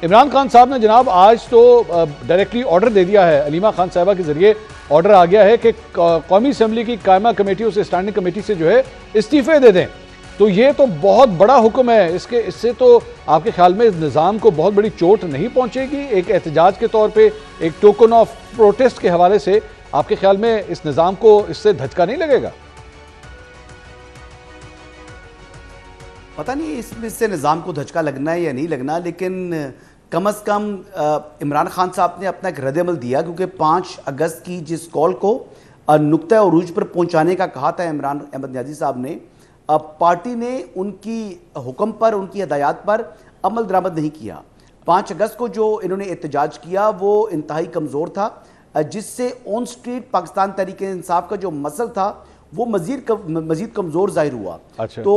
इमरान खान साहब ने जनाब आज तो डायरेक्टली ऑर्डर दे दिया है, अलीमा खान साहिबा के जरिए ऑर्डर आ गया है कि कौमी असम्बली की कायमा कमेटियों से, स्टैंडिंग कमेटी से जो है इस्तीफे दे दें। तो ये तो बहुत बड़ा हुक्म है, इससे तो आपके ख्याल में निज़ाम को बहुत बड़ी चोट नहीं पहुंचेगी? एक एहतजाज के तौर पे, एक टोकन ऑफ प्रोटेस्ट के हवाले से आपके ख्याल में इस निज़ाम को इससे धचका नहीं लगेगा? पता नहीं इसमें से निज़ाम को धचका लगना है या नहीं लगना, लेकिन कम अज़ कम इमरान खान साहब ने अपना एक रद्द-ए-अमल दिया, क्योंकि 5 अगस्त की जिस कॉल को नुक्ता उरूज पर पहुंचाने का कहा था इमरान अहमद नियाज़ी साहब ने, पार्टी ने उनकी हुक्म पर, उनकी हदायत पर अमल दरामद नहीं किया। 5 अगस्त को जो इन्होंने एहतजाज किया वो इंतहाई कमज़ोर था, जिससे ऑन स्ट्रीट पाकिस्तान तहरीक-ए-इंसाफ का जो मसल था वो मज़ीद कमज़ोर ज़ाहिर हुआ। अच्छा। तो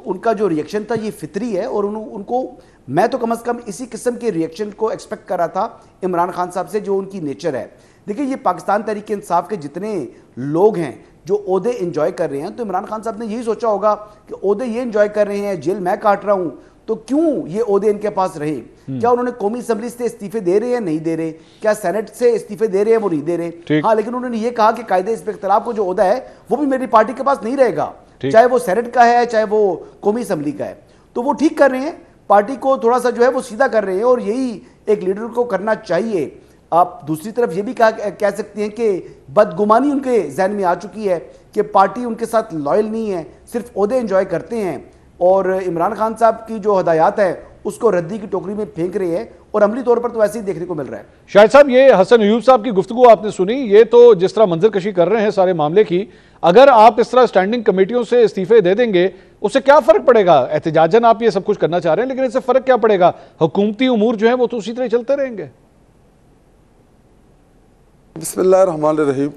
उनका जो रिएक्शन था ये फितरी है, और उनको मैं तो कम अज़ कम इसी किस्म के रिएक्शन को एक्सपेक्ट कर रहा था इमरान खान साहब से, जो उनकी नेचर है। देखिए, ये पाकिस्तान तहरीक-ए-इंसाफ के जितने लोग हैं जो ओहदे इंजॉय कर रहे हैं, तो इमरान खान साहब ने यही सोचा होगा कि ओहदे ये इंजॉय कर रहे हैं, जेल मैं काट रहा हूँ, तो क्यों ये ओहदे इनके पास रहे? क्या उन्होंने कौमी असम्बली से इस्तीफे दे रहे हैं, नहीं दे रहे? क्या सेनेट से इस्तीफे दे रहे हैं, वो नहीं दे रहे? हाँ, लेकिन उन्होंने ये कहा कि कायदे इस पे इख्तिलाफ को जो ओहदा है वो भी मेरी पार्टी के पास नहीं रहेगा, चाहे वो सेनेट का है चाहे वो कौमी असम्बली का है। तो वो ठीक कर रहे हैं, पार्टी को थोड़ा सा जो है वो सीधा कर रहे हैं, और यही एक लीडर को करना चाहिए। आप दूसरी तरफ ये भी कह सकते हैं कि बदगुमानी उनके जहन में आ चुकी है कि पार्टी उनके साथ लॉयल नहीं है, सिर्फ ओहदे एंजॉय करते हैं, और इमरान खान साहब की जो हदायत है उसको रद्दी की टोकरी में फेंक रहे हैं, और अमली तौर पर तो ऐसे ही देखने को मिल रहा है। शाहिद साहब, ये हसन अयूब साहब की गुफ्तगू आपने सुनी, ये तो जिस तरह मंजर कशी कर रहे हैं सारे मामले की, अगर आप इस तरह स्टैंडिंग कमेटियों से इस्तीफे दे देंगे उससे क्या फर्क पड़ेगा? एहतजाजन आप ये सब कुछ करना चाह रहे हैं, लेकिन इससे फर्क क्या पड़ेगा? हुकूमती उमूर जो है वो तो उसी तरह चलते रहेंगे। बिस्मिल्लाहिर्रहमानिर्रहीम।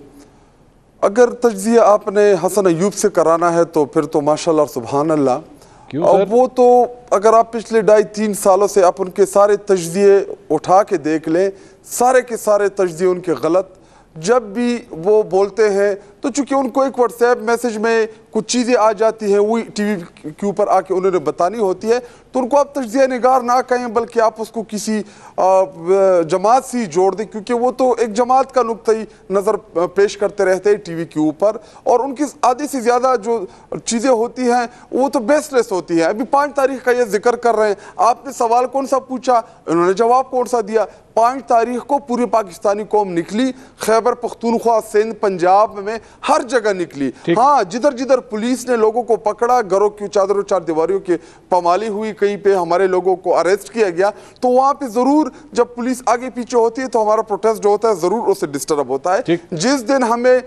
अगर तज्जिया आपने हसन अयूब से कराना है तो फिर तो माशाल्लाह सुभान अल्लाह। और वो तो अगर आप पिछले 2.5-3 सालों से आप उनके सारे तज्जिए उठा के देख लें, सारे के सारे तज्जिए उनके गलत। जब भी वो बोलते हैं तो चूंकि उनको एक व्हाट्सएप मैसेज में कुछ चीज़ें आ जाती हैं, वही टीवी के ऊपर आके उन्होंने बतानी होती है, तो उनको आप तज्जिया निगार ना कहें, बल्कि आप उसको किसी जमात से जोड़ दें, क्योंकि वो तो एक जमात का नुक्ता नज़र पेश करते रहते हैं टीवी के ऊपर, और उनकी आधी से ज़्यादा जो चीज़ें होती हैं वो तो बेसलेस होती हैं। अभी 5 तारीख का ये जिक्र कर रहे हैं, आपने सवाल कौन सा पूछा, उन्होंने जवाब कौन सा दिया। 5 तारीख को पूरी पाकिस्तानी कौम निकली, खैबर पख्तूनख्वा, सिंध, पंजाब में हर जगह निकली। हाँ, जिधर जिधर पुलिस ने लोगों को पकड़ा, घरों की चादरों चार दीवारियों की पामाली हुई, कहीं पे हमारे लोगों को अरेस्ट किया गया, तो वहां पे जरूर जब पुलिस आगे पीछे होती है तो हमारा प्रोटेस्ट जो होता है जरूर उससे डिस्टर्ब होता है। जिस दिन हमें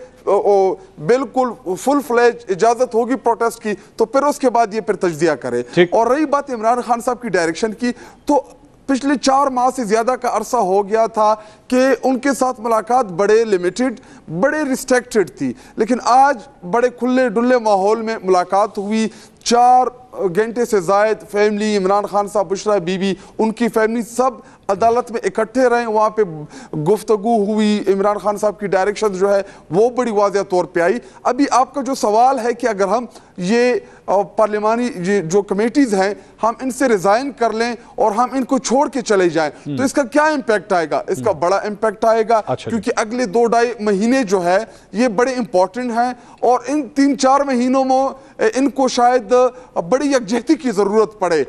बिल्कुल फुल फ्लेज इजाजत होगी प्रोटेस्ट की, तो फिर उसके बाद ये फिर तज्जिया करे। और रही बात इमरान खान साहब की डायरेक्शन की, तो पिछले 4 माह से ज्यादा का अरसा हो गया था कि उनके साथ मुलाकात बड़े लिमिटेड, बड़े रिस्ट्रिक्टेड थी, लेकिन आज बड़े खुले डुल्ले माहौल में मुलाकात हुई। 4 घंटे से जायद फैमिली, इमरान खान साहब, बुशरा बीबी, उनकी फैमिली सब अदालत में इकट्ठे रहे, वहाँ पे गुफ्तगू हुई। इमरान खान साहब की डायरेक्शन जो है वो बड़ी वाज़ेह तौर पे आई। अभी आपका जो सवाल है कि अगर हम ये पार्लिमानी जो कमेटीज हैं हम इनसे रिजाइन कर लें और हम इनको छोड़ के चले जाएं, तो इसका क्या इम्पैक्ट आएगा? इसका बड़ा इम्पैक्ट आएगा। क्योंकि अगले 2-2.5 महीने जो है ये बड़े इंपॉर्टेंट हैं, और इन 3-4 महीनों में इनको शायद बड़ी यकजहती की जरूरत पड़े।